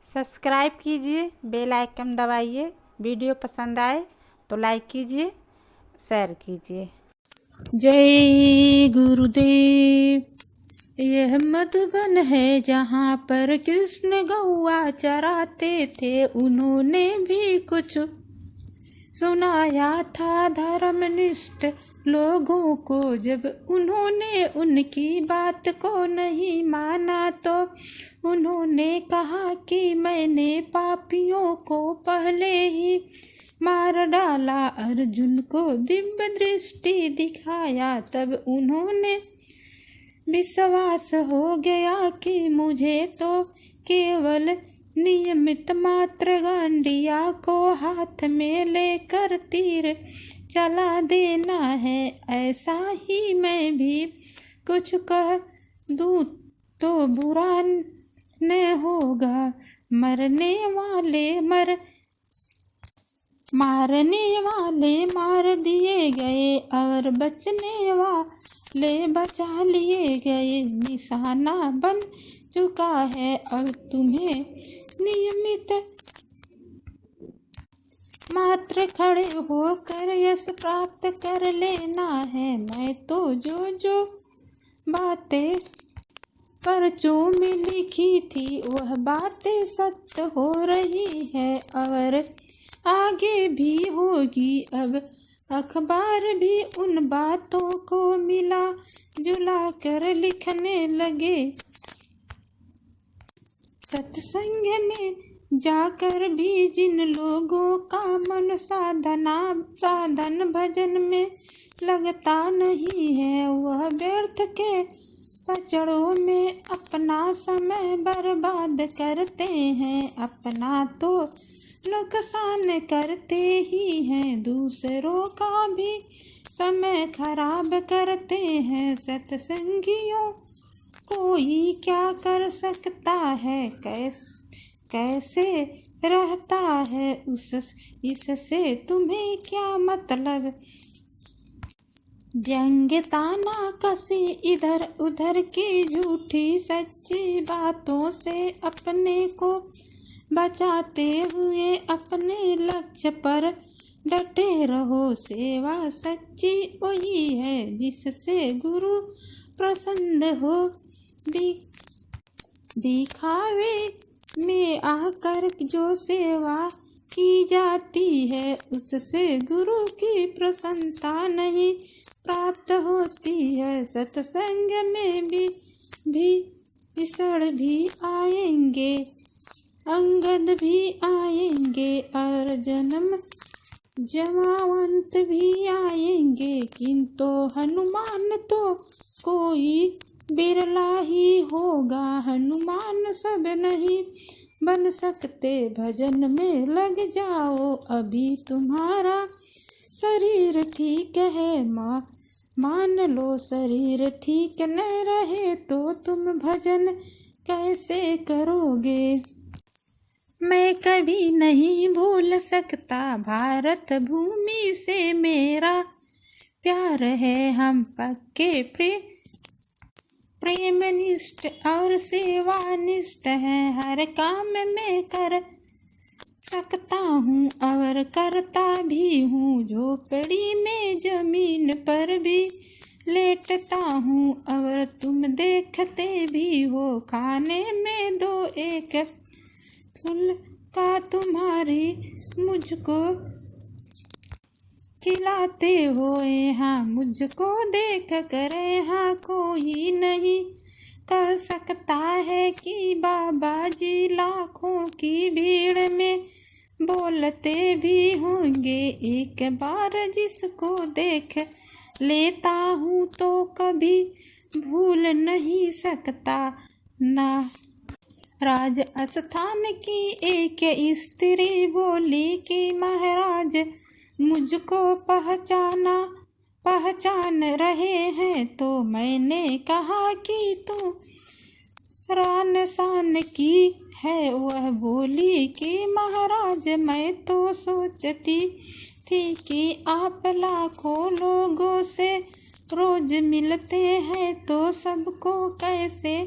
Subscribe कीजिए, bell icon दबाइए। Video पसंद आए तो लाइक कीजिए, शेयर कीजिए। जय गुरुदेव। यह मधुबन है जहाँ पर कृष्ण गौआ चराते थे। उन्होंने भी कुछ सुनाया था धर्मनिष्ठ लोगों को। जब उन्होंने उनकी बात को नहीं माना तो उन्होंने कहा कि मैंने पापियों को पहले ही मार डाला। अर्जुन को दिव्य दृष्टि दिखाया, तब उन्होंने विश्वास हो गया कि मुझे तो केवल नियमित मात्र गांडिया को हाथ में लेकर तीर चला देना है। ऐसा ही मैं भी कुछ कह दूँ तो बुरा न होगा। मारने वाले मार दिए गए और बचने वाले बचा लिए गए। निशाना बन चुका है और तुम्हें नियमित मात्र खड़े होकर यश प्राप्त कर लेना है। मैं तो जो बातें पर्चों में लिखी थी वह बातें सत्य हो रही है और आगे भी होगी। अब अखबार भी उन बातों को मिला जुला कर लिखने लगे। सत्संग में जाकर भी जिन लोगों का मन साधन भजन में लगता नहीं है, वह व्यर्थ के पचड़ों में अपना समय बर्बाद करते हैं। अपना तो नुकसान करते ही हैं, दूसरों का भी समय खराब करते हैं। सत्संगियों कोई क्या कर सकता है, कैसे रहता है इससे तुम्हें क्या मतलब। व्यंग ताना कसी इधर उधर की झूठी सच्ची बातों से अपने को बचाते हुए अपने लक्ष्य पर डटे रहो। सेवा सच्ची वही है जिससे गुरु प्रसन्न हो। दिखावे में आकर जो सेवा की जाती है उससे गुरु की प्रसन्नता नहीं प्राप्त होती है। सत्संग में भी ईश्वर भी आएंगे, अंगद भी आएंगे और जमावंत भी आएंगे, किंतु हनुमान तो कोई बिरला ही होगा। हनुमान सब नहीं बन सकते, भजन में लग जाओ। अभी तुम्हारा शरीर ठीक है, मान लो शरीर ठीक न रहे तो तुम भजन कैसे करोगे। मैं कभी नहीं भूल सकता भारत भूमि से मेरा प्यार है। हम पक्के प्रेमनिष्ठ और सेवानिष्ठ हैं। हर काम में कर सकता हूँ और करता भी हूँ। झोपड़ी में जमीन पर भी लेटता हूँ और तुम देखते भी हो। खाने में दो एक फूल का तुम्हारी मुझको खिलाते हो। यहाँ मुझको देख कर यहाँ कोई नहीं कह सकता है कि बाबा जी लाखों की भीड़ में बोलते भी होंगे। एक बार जिसको देख लेता हूँ तो कभी भूल नहीं सकता। ना राजस्थान की एक स्त्री बोली कि महाराज मुझको पहचान रहे हैं, तो मैंने कहा कि तू रान शान की है। वह बोली कि महाराज मैं तो सोचती थी कि आप लाखों लोगों से रोज मिलते हैं तो सबको कैसे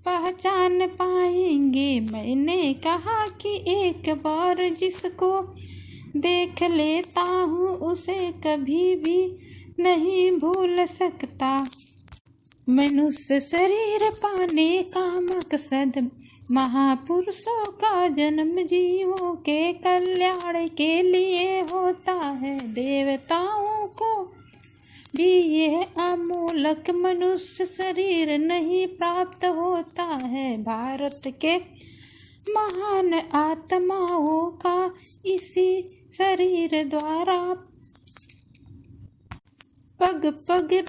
पहचान पाएंगे। मैंने कहा कि एक बार जिसको देख लेता हूँ उसे कभी भी नहीं भूल सकता। मनुष्य शरीर पाने का मकसद महापुरुषों का जन्म जीवों के कल्याण के लिए होता है। देवताओं को भी यह अमूलक मनुष्य शरीर नहीं प्राप्त होता है। भारत के महान आत्माओं का इसी शरीर द्वारा पग पग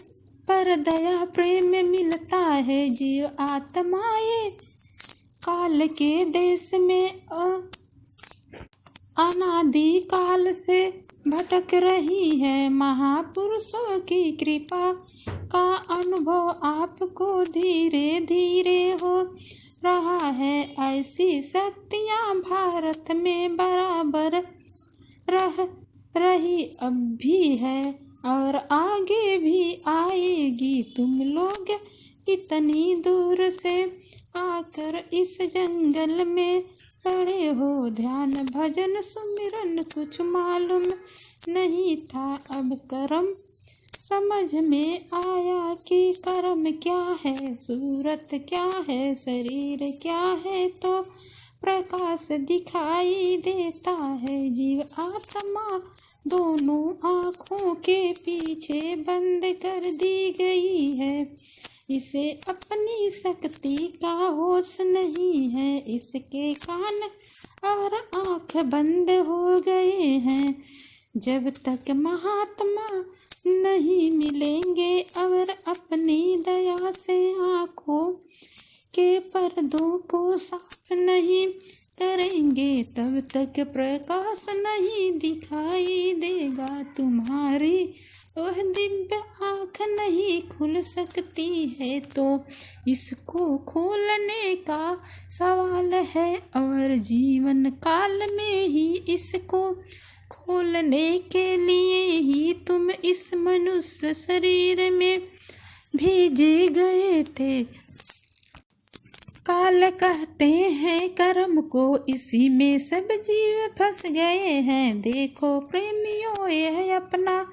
पर दया प्रेम मिलता है। जीव आत्माएं काल के देश में अनादि काल से भटक रही है। महापुरुषों की कृपा का अनुभव आपको धीरे धीरे हो रहा है। ऐसी शक्तियाँ भारत में बराबर रह रही अब भी है और आगे भी आएगी। तुम लोग इतनी दूर से आकर इस जंगल में पड़े हो। ध्यान भजन सुमिरन कुछ मालूम नहीं था, अब कर्म समझ में आया कि कर्म क्या है, सूरत क्या है, शरीर क्या है, तो प्रकाश दिखाई देता है। जीव आत्मा दोनों आँखों के पीछे बंद कर दी गई है। इसे अपनी शक्ति का होश नहीं है। इसके कान और आँख बंद हो गए हैं। जब तक महात्मा नहीं मिलेंगे और अपनी दया से आँखों के पर्दों को साफ नहीं करेंगे, तब तक प्रकाश नहीं दिखाई देगा। तुम्हारी वह दिव्य आँख नहीं खुल सकती है तो इसको खोलने का सवाल है और जीवन काल में ही इसको खोलने के लिए ही तुम इस मनुष्य शरीर में भेजे गए थे। काल कहते हैं कर्म को, इसी में सब जीव फंस गए हैं। देखो प्रेमियों, यह अपना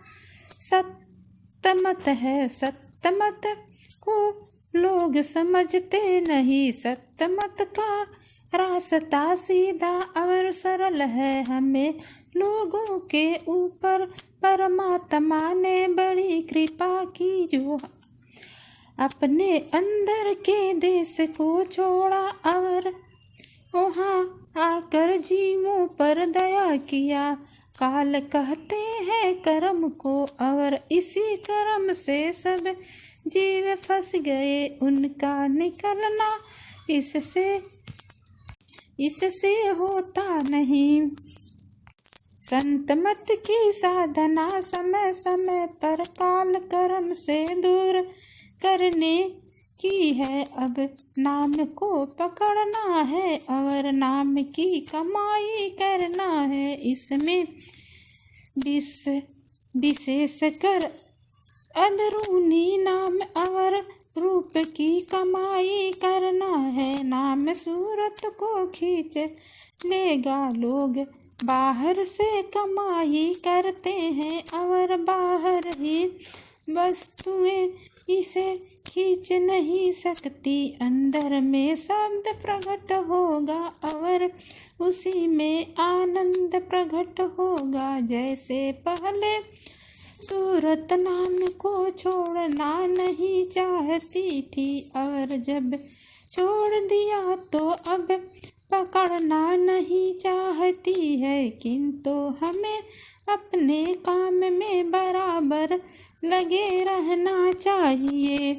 सत्यमत है। सत्यमत को लोग समझते नहीं। सत्यमत का रास्ता सीधा और सरल है। हमें लोगों के ऊपर परमात्मा ने बड़ी कृपा की, जो अपने अंदर के देश को छोड़ा और वहाँ आकर जीवों पर दया किया। काल कहते हैं कर्म को और इसी कर्म से सब जीव फंस गए। उनका निकलना इससे होता नहीं। संत मत की साधना समय समय पर काल कर्म से दूर करने की है। अब नाम को पकड़ना है और नाम की कमाई करना है। इसमें विशेष कर अंदरूनी नाम और रूप की कमाई करना है। नाम सूरत को खींच लेगा। लोग बाहर से कमाई करते हैं और बाहर ही वस्तुएं इसे खींच नहीं सकती। अंदर में शब्द प्रकट होगा और उसी में आनंद प्रकट होगा। जैसे पहले सूरत नाम को छोड़ना नहीं चाहती थी और जब छोड़ दिया तो अब पकड़ना नहीं चाहती है, किंतु हमें अपने काम में बराबर लगे रहना चाहिए।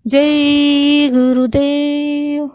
जय गुरुदेव।